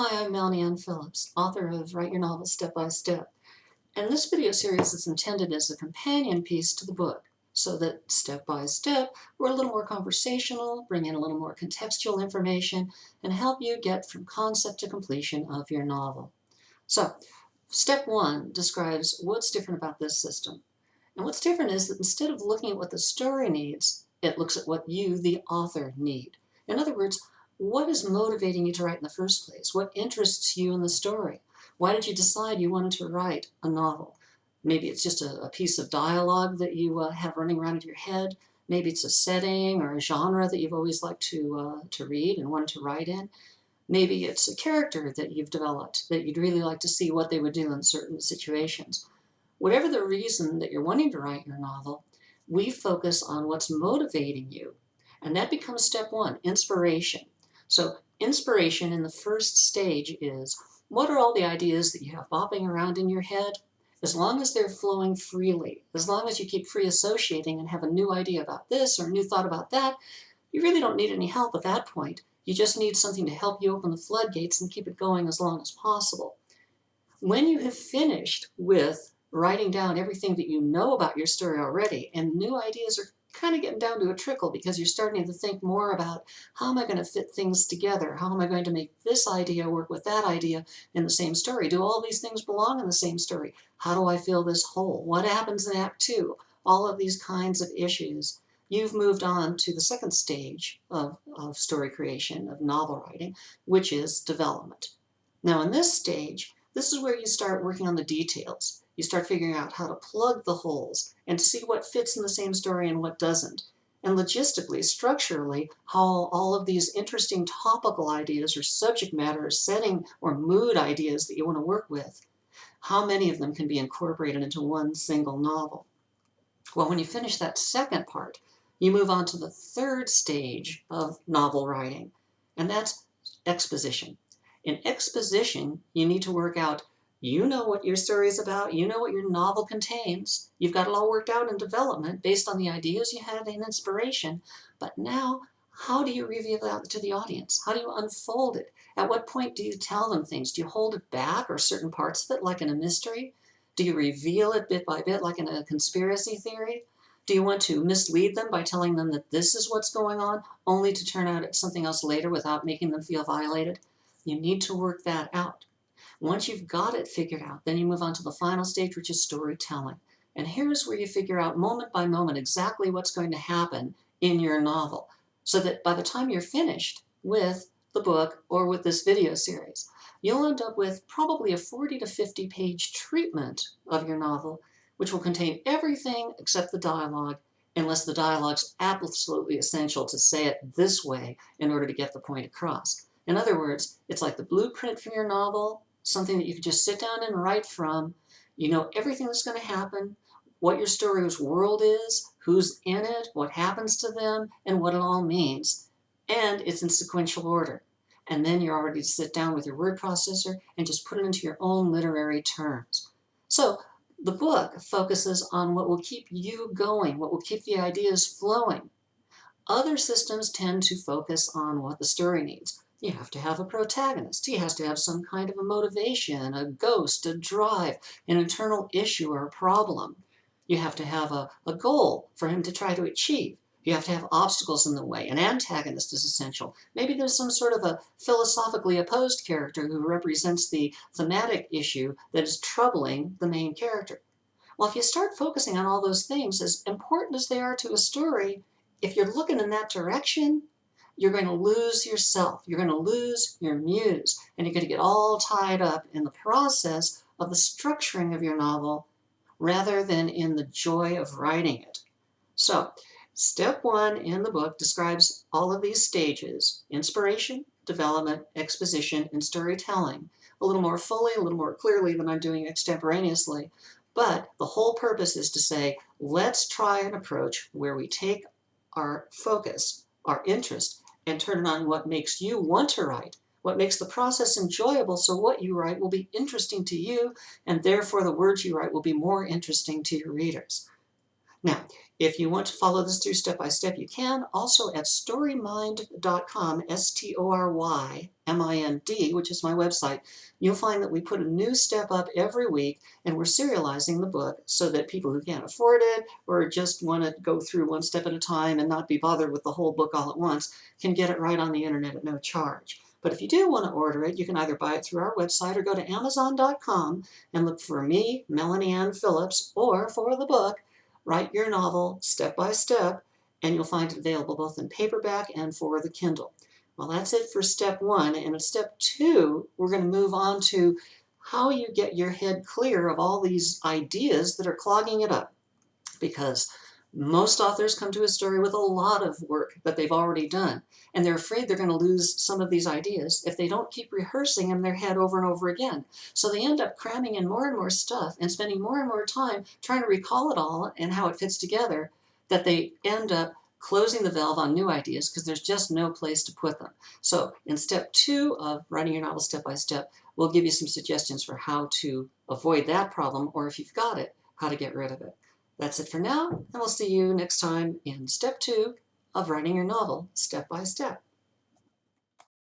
Hi, I'm Melanie Ann Phillips, author of Write Your Novel Step by Step. And this video series is intended as a companion piece to the book, so that step by step, we're a little more conversational, bring in a little more contextual information, and help you get from concept to completion of your novel. So, step one describes what's different about this system. And what's different is that instead of looking at what the story needs, it looks at what you, the author, need. In other words, what is motivating you to write in the first place? What interests you in the story? Why did you decide you wanted to write a novel? Maybe it's just a piece of dialogue that you have running around in your head. Maybe it's a setting or a genre that you've always liked to read and wanted to write in. Maybe it's a character that you've developed that you'd really like to see what they would do in certain situations. Whatever the reason that you're wanting to write your novel, we focus on what's motivating you. And that becomes step one, inspiration. So inspiration in the first stage is, what are all the ideas that you have bopping around in your head? As long as they're flowing freely, as long as you keep free associating and have a new idea about this or a new thought about that, you really don't need any help at that point. You just need something to help you open the floodgates and keep it going as long as possible. When you have finished with writing down everything that you know about your story already, and new ideas are kind of getting down to a trickle because you're starting to think more about, how am I going to fit things together? How am I going to make this idea work with that idea in the same story? Do all these things belong in the same story? How do I fill this hole? What happens in Act 2? All of these kinds of issues. You've moved on to the second stage of story creation, of novel writing, which is development. Now in this stage, this is where you start working on the details. You start figuring out how to plug the holes and see what fits in the same story and what doesn't. And logistically, structurally, how all of these interesting topical ideas or subject matter or setting or mood ideas that you want to work with, how many of them can be incorporated into one single novel. Well, when you finish that second part, you move on to the third stage of novel writing, and that's exposition. In exposition, you need to work out, you know what your story is about, you know what your novel contains, you've got it all worked out in development based on the ideas you had in inspiration, but now, how do you reveal that to the audience? How do you unfold it? At what point do you tell them things? Do you hold it back, or certain parts of it, like in a mystery? Do you reveal it bit by bit, like in a conspiracy theory? Do you want to mislead them by telling them that this is what's going on, only to turn out it's something else later without making them feel violated? You need to work that out. Once you've got it figured out, then you move on to the final stage, which is storytelling. And here's where you figure out moment by moment exactly what's going to happen in your novel, so that by the time you're finished with the book or with this video series, you'll end up with probably a 40 to 50 page treatment of your novel, which will contain everything except the dialogue, unless the dialogue's absolutely essential to say it this way in order to get the point across. In other words, it's like the blueprint for your novel, something that you can just sit down and write from. You know everything that's going to happen, what your story's world is, who's in it, what happens to them, and what it all means. And it's in sequential order. And then you're already to sit down with your word processor and just put it into your own literary terms. So the book focuses on what will keep you going, what will keep the ideas flowing. Other systems tend to focus on what the story needs. You have to have a protagonist. He has to have some kind of a motivation, a ghost, a drive, an internal issue or a problem. You have to have a goal for him to try to achieve. You have to have obstacles in the way. An antagonist is essential. Maybe there's some sort of a philosophically opposed character who represents the thematic issue that is troubling the main character. Well, if you start focusing on all those things, as important as they are to a story, if you're looking in that direction, you're going to lose yourself. You're going to lose your muse, and you're going to get all tied up in the process of the structuring of your novel rather than in the joy of writing it. So, step one in the book describes all of these stages: inspiration, development, exposition, and storytelling, a little more fully, a little more clearly than I'm doing extemporaneously. But the whole purpose is to say, let's try an approach where we take our focus, our interest, and turn it on what makes you want to write, what makes the process enjoyable, so what you write will be interesting to you, and therefore the words you write will be more interesting to your readers. Now, if you want to follow this through step by step, you can. Also at storymind.com, StoryMind, which is my website, you'll find that we put a new step up every week, and we're serializing the book so that people who can't afford it or just want to go through one step at a time and not be bothered with the whole book all at once can get it right on the internet at no charge. But if you do want to order it, you can either buy it through our website or go to Amazon.com and look for me, Melanie Ann Phillips, or for the book, Write Your Novel Step by Step, and you'll find it available both in paperback and for the Kindle. Well, that's it for step one. And in step two, we're going to move on to how you get your head clear of all these ideas that are clogging it up. Because most authors come to a story with a lot of work that they've already done, and they're afraid they're going to lose some of these ideas if they don't keep rehearsing in their head over and over again. So they end up cramming in more and more stuff and spending more and more time trying to recall it all and how it fits together, that they end up closing the valve on new ideas because there's just no place to put them. So in step two of writing your novel step by step, we'll give you some suggestions for how to avoid that problem, or if you've got it, how to get rid of it. That's it for now, and we'll see you next time in step two of writing your novel step by step.